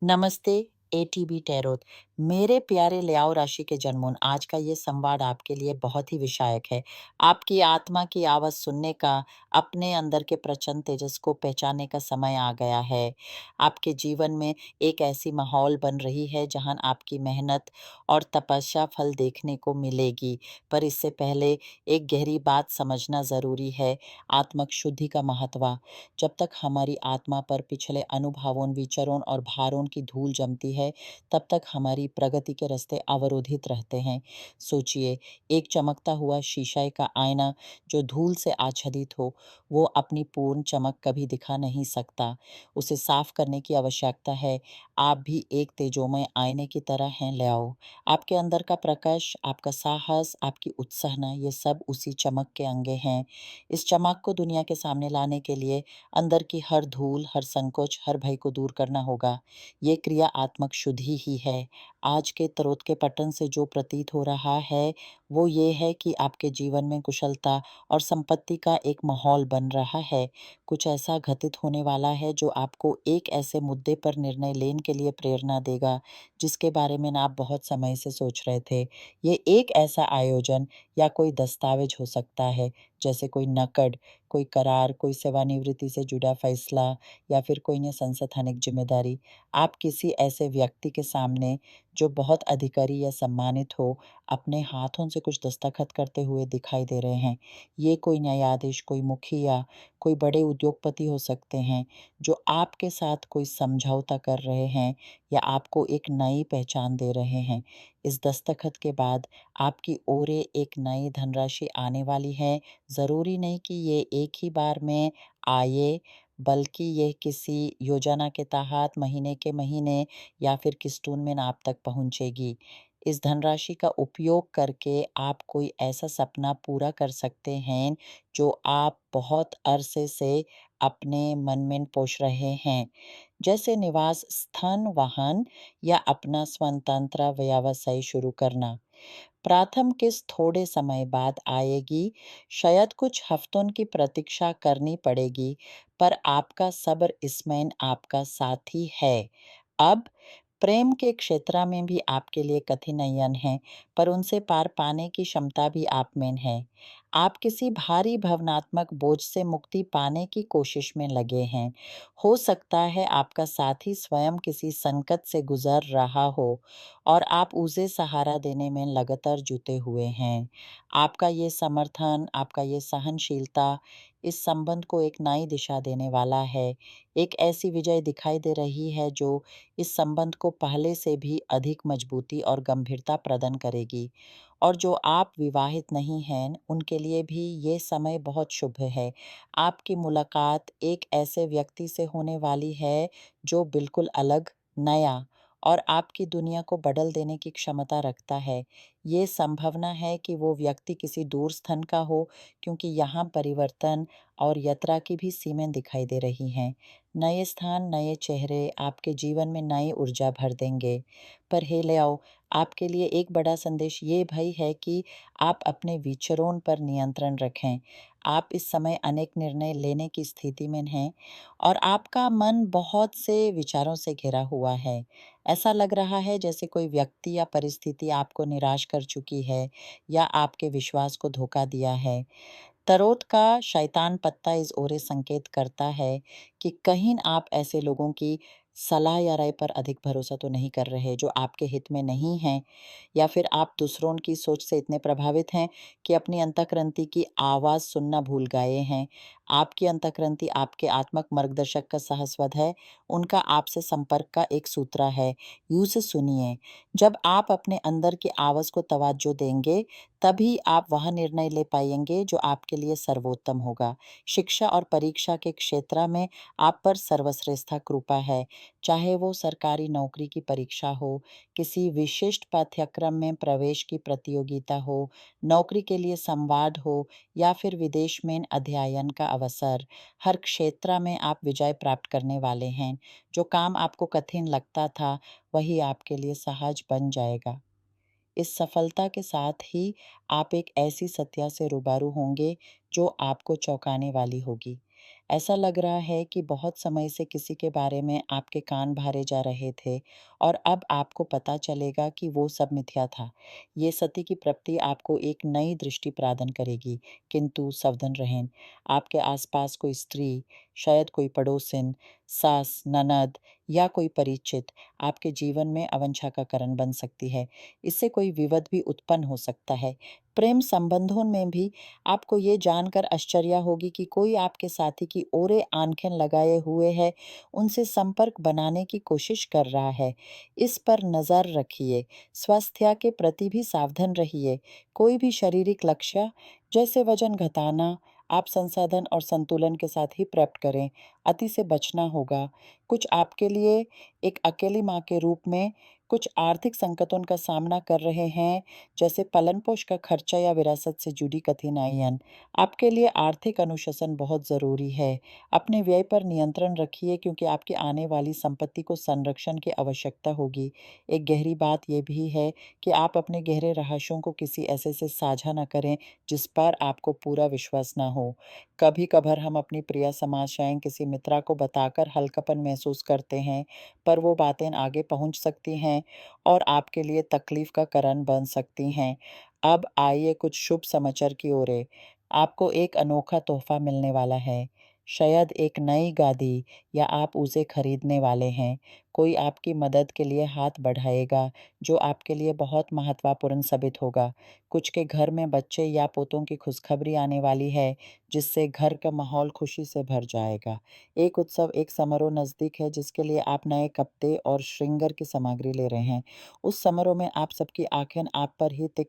नमस्ते ATB tarot. मेरे प्यारे लियाओ राशि के जन्मों, आज का ये संवाद आपके लिए बहुत ही विषायक है। आपकी आत्मा की आवाज़ सुनने का, अपने अंदर के प्रचंड तेजस को पहचानने का समय आ गया है। आपके जीवन में एक ऐसी माहौल बन रही है जहां आपकी मेहनत और तपस्या फल देखने को मिलेगी। पर इससे पहले एक गहरी बात समझना ज़रूरी है, आत्मक शुद्धि का महत्व। जब तक हमारी आत्मा पर पिछले अनुभवों, विचारों और भारों की धूल जमती है, तब तक हमारी प्रगति के रास्ते अवरोधित रहते हैं। सोचिए, एक चमकता हुआ शीशे का आईना जो धूल से आच्छादित हो, वो अपनी पूर्ण चमक कभी दिखा नहीं सकता। उसे साफ करने की आवश्यकता है। आप भी एक तेजोमय आईने की तरह हैं लियाओ। आपके अंदर का प्रकाश, आपका साहस, आपकी उत्साहना, ये सब उसी चमक के अंगे हैं। इस चमक को दुनिया के सामने लाने के लिए अंदर की हर धूल, हर संकोच, हर भय को दूर करना होगा। ये क्रिया आत्मक शुद्धि ही है। आज के तरोत के पतन से जो प्रतीत हो रहा है, वो ये है कि आपके जीवन में कुशलता और संपत्ति का एक माहौल बन रहा है। कुछ ऐसा घटित होने वाला है जो आपको एक ऐसे मुद्दे पर निर्णय लेने के लिए प्रेरणा देगा, जिसके बारे में ना आप बहुत समय से सोच रहे थे। ये एक ऐसा आयोजन या कोई दस्तावेज हो सकता है, जैसे कोई नकद, कोई करार, कोई सेवानिवृत्ति से जुड़ा फैसला या फिर कोई न संस्थानिक जिम्मेदारी। आप किसी ऐसे व्यक्ति के सामने जो बहुत अधिकारी या सम्मानित हो, अपने हाथों से कुछ दस्तखत करते हुए दिखाई दे रहे हैं। ये कोई न्यायाधीश, कोई मुखिया, कोई बड़े उद्योगपति हो सकते हैं, जो आपके साथ कोई समझौता कर रहे हैं या आपको एक नई पहचान दे रहे हैं। इस दस्तखत के बाद आपकी ओरे एक नई धनराशि आने वाली है। ज़रूरी नहीं कि ये एक ही बार में आए, बल्कि ये किसी योजना के तहत महीने के महीने या फिर किस्तों में आप तक पहुँचेगी। इस धनराशि का उपयोग करके आप कोई ऐसा सपना पूरा कर सकते हैं, जो आप बहुत अरसे से अपने मन में पोष रहे हैं। जैसे निवास स्थान, वाहन या अपना स्वतंत्र व्यवसाय शुरू करना। प्रथम किस्त थोड़े समय बाद आएगी, शायद कुछ हफ्तों की प्रतीक्षा करनी पड़ेगी, पर आपका सब्र इसमें आपका साथी है। अब प्रेम के क्षेत्र में भी आपके लिए कठिनाइयाँ हैं, पर उनसे पार पाने की क्षमता भी आप में है। आप किसी भारी भावनात्मक बोझ से मुक्ति पाने की कोशिश में लगे हैं। हो सकता है आपका साथी स्वयं किसी संकट से गुजर रहा हो और आप उसे सहारा देने में लगातार जुटे हुए हैं। आपका ये समर्थन, आपका ये सहनशीलता इस संबंध को एक नई दिशा देने वाला है। एक ऐसी विजय दिखाई दे रही है जो इस संबंध को पहले से भी अधिक मजबूती और गंभीरता प्रदान करेगी। और जो आप विवाहित नहीं हैं, उनके लिए भी ये समय बहुत शुभ है। आपकी मुलाकात एक ऐसे व्यक्ति से होने वाली है जो बिल्कुल अलग, नया और आपकी दुनिया को बदल देने की क्षमता रखता है। ये संभावना है कि वो व्यक्ति किसी दूर स्थान का हो, क्योंकि यहाँ परिवर्तन और यात्रा की भी सीमाएं दिखाई दे रही हैं। नए स्थान, नए चेहरे आपके जीवन में नई ऊर्जा भर देंगे। पर हे ले आओ, आपके लिए एक बड़ा संदेश ये भई है कि आप अपने विचारों पर नियंत्रण रखें। आप इस समय अनेक निर्णय लेने की स्थिति में हैं और आपका मन बहुत से विचारों से घिरा हुआ है। ऐसा लग रहा है जैसे कोई व्यक्ति या परिस्थिति आपको निराश कर चुकी है या आपके विश्वास को धोखा दिया है। तरोत का शैतान पत्ता इस ओर संकेत करता है कि कहीं आप ऐसे लोगों की सलाह या राय पर अधिक भरोसा तो नहीं कर रहे जो आपके हित में नहीं हैं, या फिर आप दूसरों की सोच से इतने प्रभावित हैं कि अपनी अंतःक्रांति की आवाज़ सुनना भूल गए हैं। आपकी अंतःक्रांति आपके आत्मक मार्गदर्शक का शाश्वत है, उनका आपसे संपर्क का एक सूत्र है। यूँ से सुनिए, जब आप अपने अंदर की आवाज़ को तवज्जो देंगे, तभी आप वह निर्णय ले पाएँगे जो आपके लिए सर्वोत्तम होगा। शिक्षा और परीक्षा के क्षेत्र में आप पर सर्वश्रेष्ठ कृपा है, चाहे वो सरकारी नौकरी की परीक्षा हो, किसी विशिष्ट पाठ्यक्रम में प्रवेश की प्रतियोगिता हो, नौकरी के लिए संवाद हो या फिर विदेश में अध्ययन का अवसर। हर क्षेत्र में आप विजय प्राप्त करने वाले हैं। जो काम आपको कठिन लगता था, वही आपके लिए सहज बन जाएगा। इस सफलता के साथ ही आप एक ऐसी सत्या से रूबरू होंगे जो आपको चौंकाने वाली होगी। ऐसा लग रहा है कि बहुत समय से किसी के बारे में आपके कान भरे जा रहे थे और अब आपको पता चलेगा कि वो सब मिथ्या था। ये सत्य की प्राप्ति आपको एक नई दृष्टि प्रदान करेगी, किंतु सावधान रहें। आपके आसपास कोई स्त्री, शायद कोई पड़ोसिन, सास, ननद या कोई परिचित आपके जीवन में अवंछा का कारण बन सकती है। इससे कोई विवाद भी उत्पन्न हो सकता है। प्रेम संबंधों में भी आपको ये जानकर आश्चर्य होगी कि कोई आपके साथी की ओरे आँखें लगाए हुए है, उनसे संपर्क बनाने की कोशिश कर रहा है। इस पर नज़र रखिए। स्वास्थ्य के प्रति भी सावधान रहिए। कोई भी शारीरिक लक्ष्य जैसे वजन घटाना, आप संसाधन और संतुलन के साथ ही प्राप्त करें। अति से बचना होगा। कुछ आपके लिए एक अकेली माँ के रूप में कुछ आर्थिक संकटों का सामना कर रहे हैं, जैसे पालन-पोष का खर्चा या विरासत से जुड़ी कठिनाइयाँ। आपके लिए आर्थिक अनुशासन बहुत ज़रूरी है। अपने व्यय पर नियंत्रण रखिए क्योंकि आपकी आने वाली संपत्ति को संरक्षण की आवश्यकता होगी। एक गहरी बात ये भी है कि आप अपने गहरे रहस्यों को किसी ऐसे से साझा न करें, जिस पर आपको पूरा विश्वास ना हो। कभी-कभार हम अपनी प्रिय समस्याएँ किसी मित्र को बताकर हल्कापन महसूस करते हैं, पर वो बातें आगे पहुँच सकती हैं और आपके लिए तकलीफ का कारण बन सकती हैं। अब आइए कुछ शुभ समाचार की ओर। आपको एक अनोखा तोहफ़ा मिलने वाला है। शायद एक नई गादी या आप उसे खरीदने वाले हैं। कोई आपकी मदद के लिए हाथ बढ़ाएगा, जो आपके लिए बहुत महत्वपूर्ण साबित होगा। कुछ के घर में बच्चे या पोतों की खुशखबरी आने वाली है, जिससे घर का माहौल खुशी से भर जाएगा। एक उत्सव, एक समारोह नज़दीक है, जिसके लिए आप नए कपड़े और श्रृंगार की सामग्री ले रहे हैं। उस समारोह में आप सबकी आँखें आप पर ही टिक